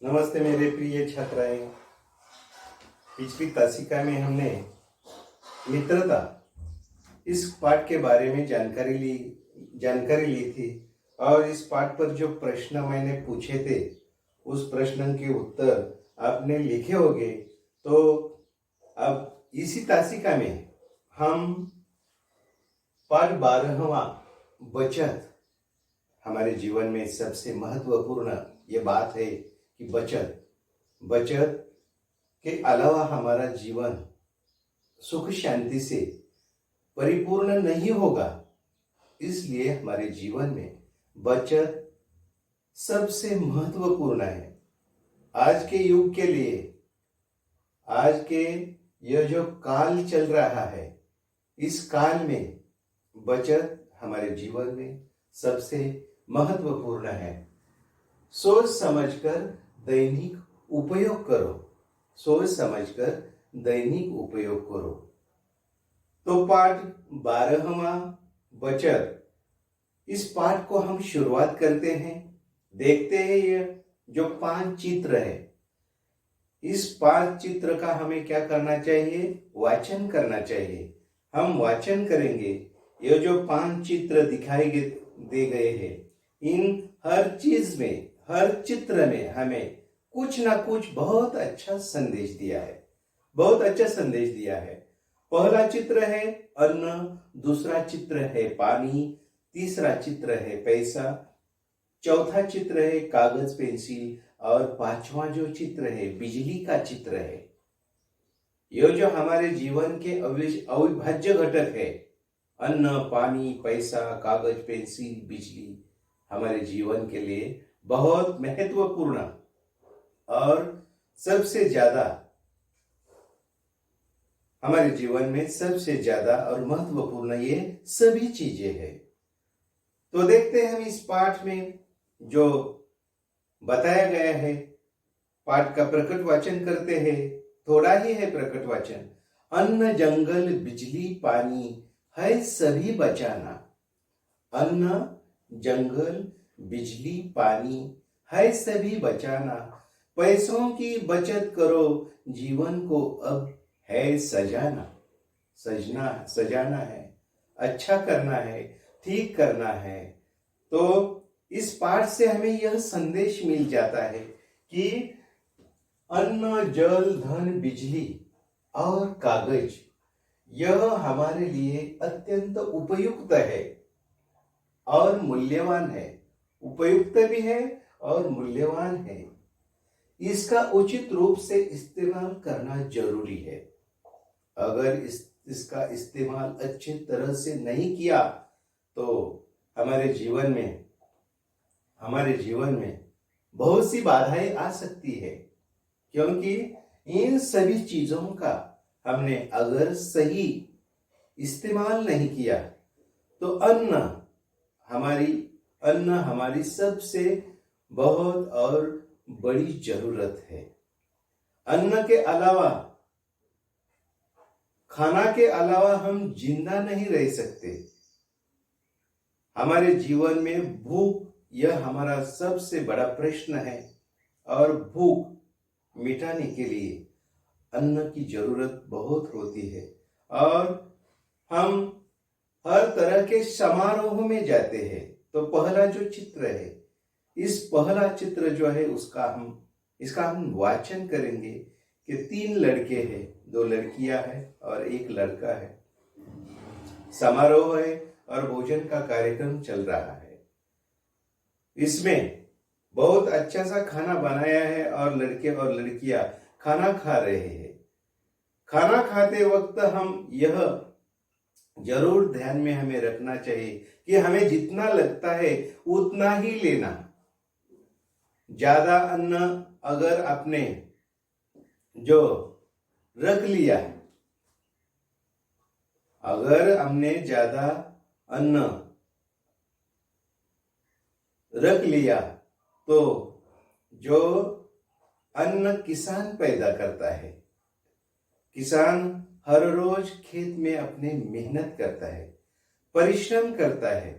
नमस्ते मेरे प्रिय छात्राएं। पिछली तासिका में हमने मित्रता इस पाठ के बारे में जानकारी ली थी और इस पाठ पर जो प्रश्न मैंने पूछे थे उस प्रश्न के उत्तर आपने लिखे होंगे। तो अब इसी तासिका में हम पाठ 12वां बचत, हमारे जीवन में सबसे महत्वपूर्ण ये बात है कि बचत के अलावा हमारा जीवन सुख शांति से परिपूर्ण नहीं होगा। इसलिए हमारे जीवन में बचत सबसे महत्वपूर्ण है। आज के युग के लिए, आज के यह जो काल चल रहा है, इस काल में बचत हमारे जीवन में सबसे महत्वपूर्ण है। सोच समझकर दैनिक उपयोग करो। सोच समझकर दैनिक उपयोग करो। तो पाठ 12वां बचत, इस पाठ को हम शुरुआत करते हैं। देखते हैं ये जो 5 चित्र है, इस 5 चित्र का हमें क्या करना चाहिए? वाचन करना चाहिए। हम वाचन करेंगे। ये जो 5 चित्र दिखाई दे गए हैं, इन हर चीज में, हर चित्र में हमें कुछ ना कुछ बहुत अच्छा संदेश दिया है, बहुत अच्छा संदेश दिया है। पहला चित्र है अन्न, दूसरा चित्र है पानी, तीसरा चित्र है पैसा, चौथा चित्र है कागज पेंसिल और 5वां जो चित्र है बिजली का चित्र है। यह जो हमारे जीवन के अविभाज्य घटक है, अन्न, पानी, पैसा, कागज पेंसिल, बिजली, हमारे जीवन के लिए बहुत महत्वपूर्ण और सबसे ज्यादा, हमारे जीवन में सबसे ज्यादा और महत्वपूर्ण ये सभी चीजें हैं। तो देखते हैं हम इस पाठ में जो बताया गया है। पाठ का प्रकट वाचन करते हैं। थोड़ा ही है प्रकट वाचन। अन्न, जंगल, बिजली, पानी है सभी बचाना। अन्न, जंगल, बिजली, पानी है सभी बचाना। पैसों की बचत करो, जीवन को अब है सजाना। सजाना है, अच्छा करना है, ठीक करना है। तो इस पाठ से हमें यह संदेश मिल जाता है कि अन्न, जल, धन, बिजली और कागज, यह हमारे लिए अत्यंत उपयुक्त है और मूल्यवान है। उपयुक्त भी है और मूल्यवान है। इसका उचित रूप से इस्तेमाल करना जरूरी है। अगर इसका इस्तेमाल अच्छी तरह से नहीं किया तो हमारे जीवन में बहुत सी बाधाएं आ सकती है। क्योंकि इन सभी चीजों का हमने अगर सही इस्तेमाल नहीं किया तो अन्न हमारी सबसे बहुत और बड़ी जरूरत है। अन्न के अलावा, खाना के अलावा हम जिंदा नहीं रह सकते। हमारे जीवन में भूख, यह हमारा सबसे बड़ा प्रश्न है और भूख मिटाने के लिए अन्न की जरूरत बहुत होती है। और हम हर तरह के समारोह में जाते हैं। तो पहला जो चित्र है, इस पहला चित्र जो है इसका हम वाचन करेंगे कि 3 लड़के हैं, 2 लड़कियां हैं और 1 लड़का है। समारोह है और भोजन का कार्यक्रम चल रहा है। इसमें बहुत अच्छा सा खाना बनाया है और लड़के और लड़कियां खाना खा रहे हैं। खाना खाते वक्त हम यह जरूर ध्यान में हमें रखना चाहिए कि हमें जितना लगता है उतना ही लेना। ज्यादा अन्न अगर आपने जो रख लिया, अगर हमने ज्यादा अन्न रख लिया तो जो अन्न किसान पैदा करता है, किसान हर रोज खेत में अपने मेहनत करता है, परिश्रम करता है,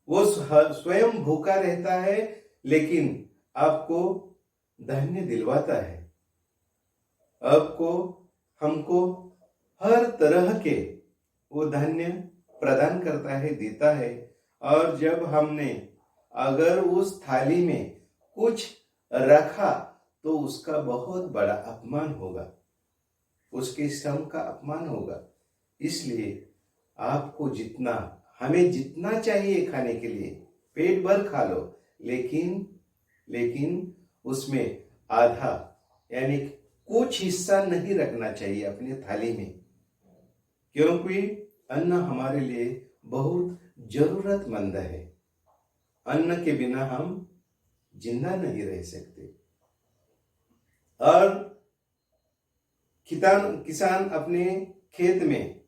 वो स्वयं भूखा रहता है लेकिन आपको धान्य दिलवाता है। आपको हमको हर तरह के वो धान्य प्रदान करता है, देता है। और जब हमने अगर उस थाली में कुछ रखा तो उसका बहुत बड़ा अपमान होगा, उसके श्रम का अपमान होगा। इसलिए आपको जितना, हमें जितना चाहिए खाने के लिए पेट भर खा लो, लेकिन उसमें आधा यानी कुछ हिस्सा नहीं रखना चाहिए अपनी थाली में, क्योंकि अन्न हमारे लिए बहुत जरूरतमंद है। अन्न के बिना हम जिंदा नहीं रह सकते। और किसान अपने खेत में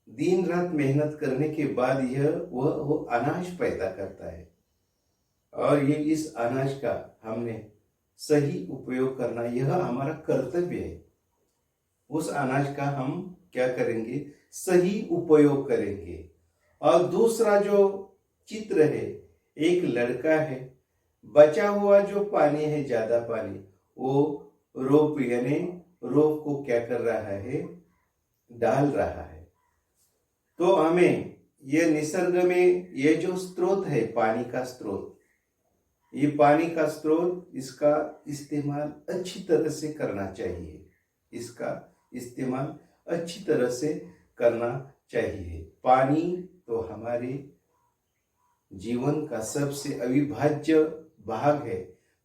दिन रात मेहनत करने के बाद वो अनाज पैदा करता है, और ये इस अनाज का हमने सही उपयोग करना, यह हमारा कर्तव्य है। उस अनाज का हम क्या करेंगे, सही उपयोग करेंगे। और दूसरा जो चित्र है, एक लड़का है, बचा हुआ जो पानी है, ज्यादा पानी, वो रोप यानी रोप को क्या कर रहा है, डाल रहा है। तो हमें ये निसर्ग में ये जो स्रोत है, पानी का स्रोत, ये पानी का स्रोत, इसका इस्तेमाल अच्छी तरह से करना चाहिए, इसका इस्तेमाल अच्छी तरह से करना चाहिए। पानी तो हमारे जीवन का सबसे अविभाज्य भाग है।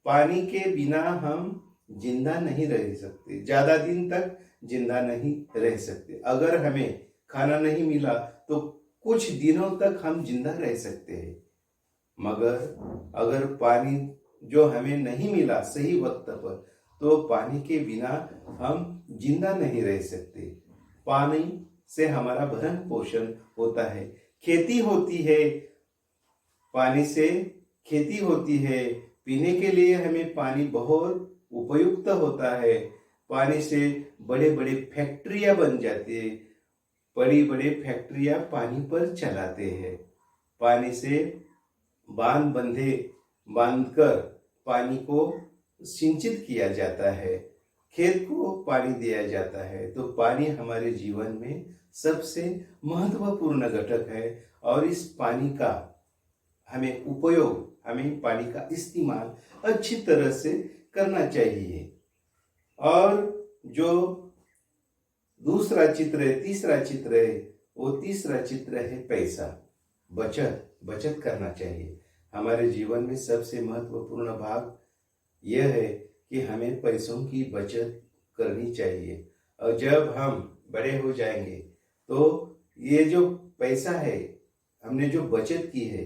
पानी के बिना हम जिंदा नहीं रह सकते, ज्यादा दिन तक जिंदा नहीं रह सकते। अगर हमें खाना नहीं मिला तो कुछ दिनों तक हम जिंदा रह सकते हैं, मगर अगर पानी जो हमें नहीं मिला सही वक्त पर, तो पानी के बिना हम जिंदा नहीं रह सकते। पानी से हमारा भरण पोषण होता है, खेती होती है, पानी से खेती होती है। पीने के लिए हमें पानी बहुत उपयुक्त होता है। पानी से बड़े बड़े फैक्ट्रियां बन जाती है, बड़ी बड़ी फैक्ट्रियां पानी पर चलाते हैं। पानी से बांध बंधे बांधकर पानी को सिंचित किया जाता है, खेत को पानी दिया जाता है। तो पानी हमारे जीवन में सबसे महत्वपूर्ण घटक है, और इस पानी का हमें उपयोग, हमें पानी का इस्तेमाल अच्छी तरह से करना चाहिए। और जो दूसरा चित्र है, तीसरा चित्र है, वो तीसरा चित्र है पैसा, बचत करना चाहिए। हमारे जीवन में सबसे महत्वपूर्ण भाग यह है कि हमें पैसों की बचत करनी चाहिए। और जब हम बड़े हो जाएंगे तो ये जो पैसा है, हमने जो बचत की है,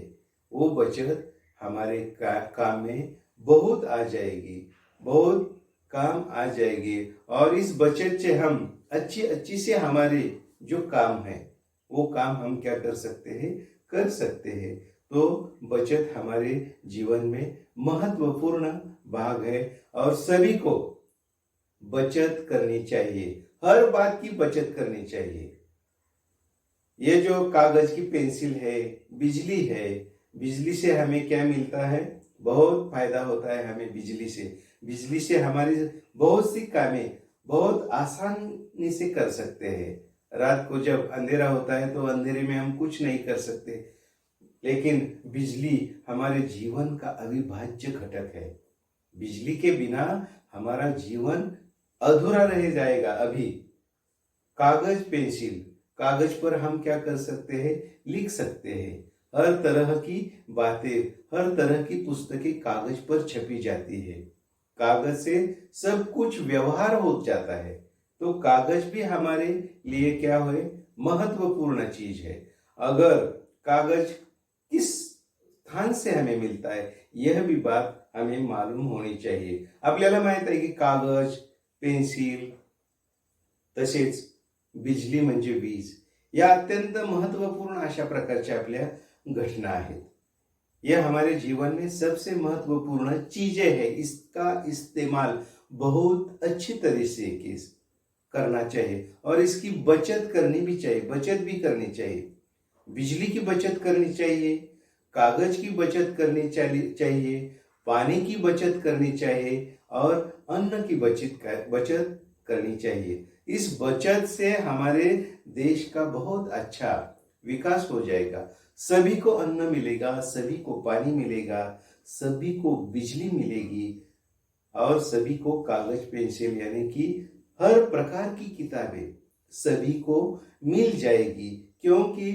वो बचत हमारे काम में बहुत आ जाएगी, बहुत काम आ जाएगी। और इस बचत से हम अच्छी से हमारे जो काम है, वो काम हम क्या कर सकते हैं। तो बचत हमारे जीवन में महत्वपूर्ण भाग है, और सभी को बचत करनी चाहिए, हर बात की बचत करनी चाहिए। ये जो कागज की पेंसिल है, बिजली है, बिजली से हमें क्या मिलता है, बहुत फायदा होता है हमें बिजली से हमारी बहुत सी कामें बहुत आसानी से कर सकते हैं। रात को जब अंधेरा होता है तो अंधेरे में हम कुछ नहीं कर सकते, लेकिन बिजली हमारे जीवन का अविभाज्य घटक है। बिजली के बिना हमारा जीवन अधूरा रह जाएगा। अभी कागज पेंसिल, कागज पर हम क्या कर सकते हैं, लिख सकते हैं। हर तरह की बातें, हर तरह की पुस्तकें कागज पर छपी जाती है। कागज से सब कुछ व्यवहार हो जाता है। तो कागज भी हमारे लिए क्या है, महत्वपूर्ण चीज है। अगर कागज किस स्थान से हमें मिलता है, यह भी बात हमें मालूम होनी चाहिए। आपल्याला माहित आहे की कागज, पेन्सिल, तसेच बिजली म्हणजे वीज, या अत्यंत महत्वपूर्ण अशा प्रकारच्या आपल्या घटना आहेत। यह हमारे जीवन में सबसे महत्वपूर्ण चीजें है। इसका इस्तेमाल बहुत अच्छी तरह से करना चाहिए, और इसकी बचत करनी भी चाहिए, बचत भी करनी चाहिए। बिजली की बचत करनी चाहिए, कागज की बचत करनी चाहिए, पानी की बचत करनी चाहिए और अन्न की बचत करनी चाहिए। इस बचत से हमारे देश का बहुत अच्छा विकास हो जाएगा। सभी को अन्न मिलेगा, सभी को पानी मिलेगा, सभी को बिजली मिलेगी और सभी को कागज पेंसिल यानी कि हर प्रकार की किताबें सभी को मिल जाएगी। क्योंकि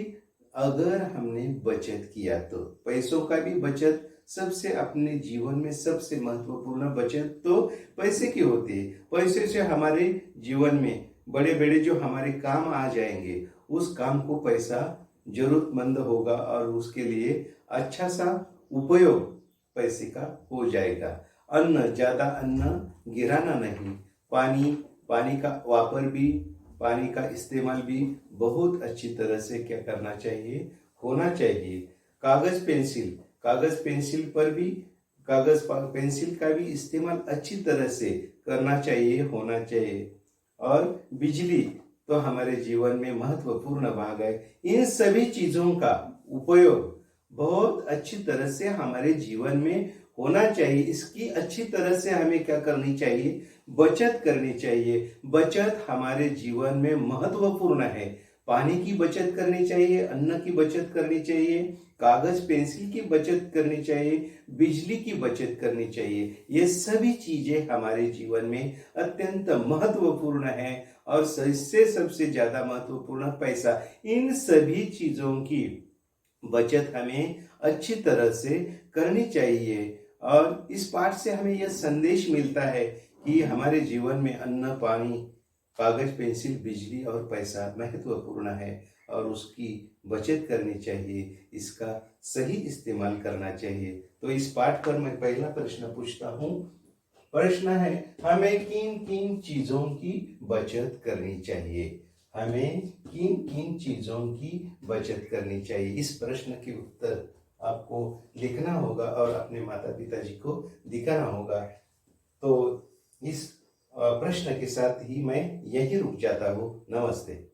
अगर हमने बचत किया तो पैसों का भी बचत सबसे अपने जीवन में सबसे महत्वपूर्ण बचत तो पैसे की होती है। पैसे से हमारे जीवन में बड़े बड़े जो हमारे काम आ जाएंगे उस काम को पैसा जरूरतमंद होगा और उसके लिए अच्छा सा उपयोग पैसे का हो जाएगा। अन्न, ज्यादा अन्न गिराना नहीं। पानी पानी का वापर भी, पानी का इस्तेमाल भी बहुत अच्छी तरह से क्या करना चाहिए, होना चाहिए। कागज पेंसिल पर भी, कागज पेंसिल का भी इस्तेमाल अच्छी तरह से करना चाहिए, होना चाहिए। और बिजली तो हमारे जीवन में महत्वपूर्ण भाग है। इन सभी चीजों का उपयोग बहुत अच्छी तरह से हमारे जीवन में होना चाहिए। इसकी अच्छी तरह से हमें क्या करनी चाहिए, बचत करनी चाहिए। बचत हमारे जीवन में महत्वपूर्ण है। पानी की बचत करनी चाहिए, अन्न की बचत करनी चाहिए, कागज पेंसिल की बचत करनी चाहिए, बिजली की बचत करनी चाहिए। ये सभी चीजें हमारे जीवन में अत्यंत महत्वपूर्ण है और इससे सबसे ज्यादा महत्वपूर्ण पैसा। इन सभी चीजों की बचत हमें अच्छी तरह से करनी चाहिए। और इस पाठ से हमें यह संदेश मिलता है कि हमारे जीवन में अन्न, पानी, कागज पेंसिल, बिजली और पैसा महत्वपूर्ण है और उसकी बचत करनी चाहिए, इसका सही इस्तेमाल करना चाहिए। तो इस पाठ पर मैं पहला प्रश्न पूछता हूँ। प्रश्न है, हमें किन किन चीजों की बचत करनी चाहिए? हमें किन किन चीजों की बचत करनी चाहिए? इस प्रश्न के उत्तर आपको लिखना होगा और अपने माता पिताजी को दिखाना होगा। तो इस प्रश्न के साथ ही मैं यही रुक जाता हूँ। नमस्ते।